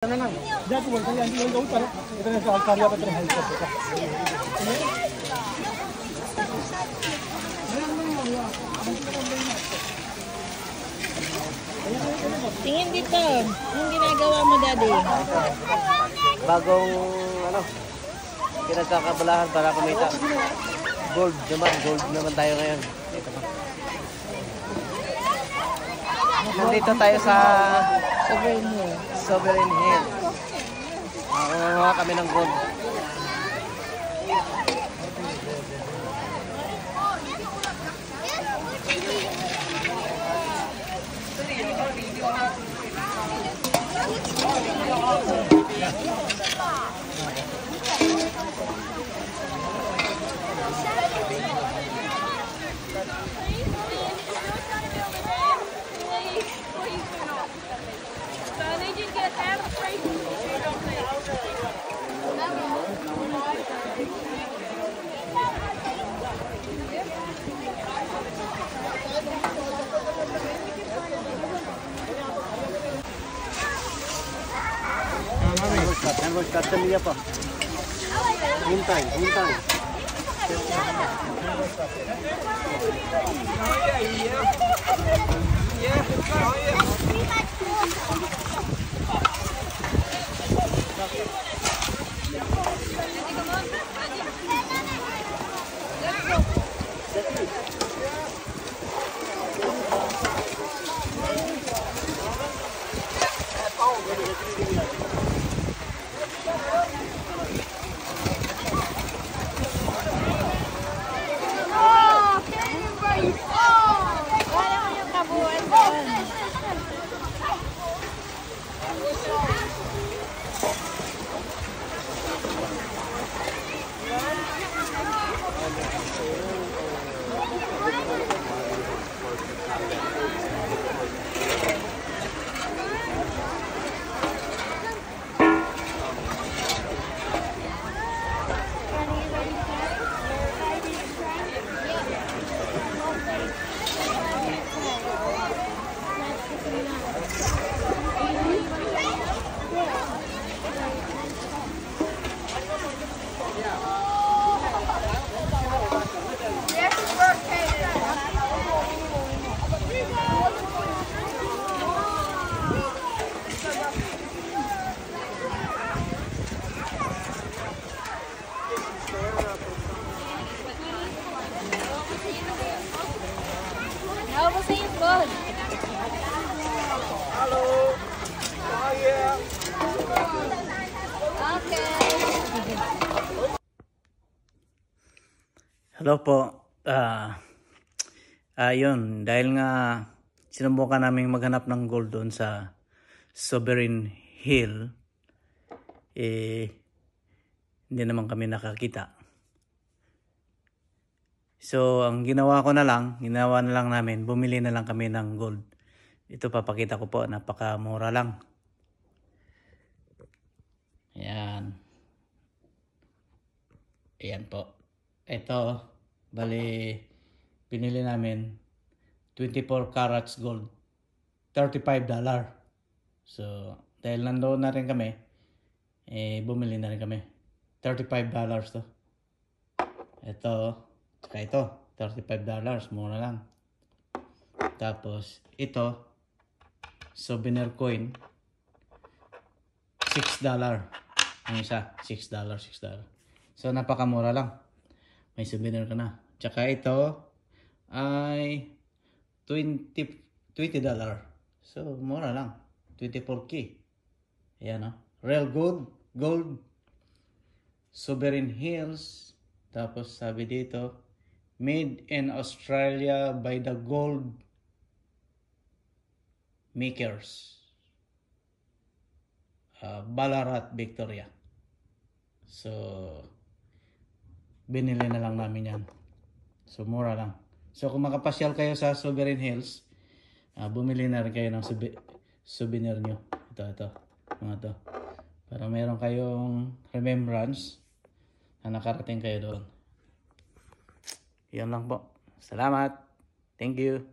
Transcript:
Tingin dito. Anong ginagawa mo, Daddy? Bagong pinagkakabalahan para kumita. Gold naman tayo ngayon. Dito pa. Nandito tayo sa Sovereign Hill. Kuha kami ng gold. Hanggang custom niya pa. Hintay. Hello po. Yun, dahil nga sinubukan namin maghanap ng gold doon sa Sovereign Hill, hindi naman kami nakakita. So, ang ginawa na lang namin, bumili na lang kami ng gold. Ito papakita ko po, napakamura lang. Ayan. Ayan po. Ito, bali, pinili namin 24 carats gold, $35. So, dahil nandoon na rin kami, bumili na rin kami. $35 to. Ito, saka ito, $35, mura lang. Tapos, ito, souvenir coin, $6. Ang isa, $6. So, napakamura lang. May souvenir ka na. Tsaka ito ay $20. So, mura lang. 24K. Ayan o. Real gold. Sovereign Hills. Tapos sabi dito, made in Australia by the gold makers. Ballarat, Victoria. So, binili na lang namin yan. So, mura lang. So, kung makapasyal kayo sa Sovereign Hills, bumili na rin kayo ng souvenir nyo. Ito. Mga to. Para meron kayong remembrance na nakarating kayo doon. Yan lang po. Salamat. Thank you.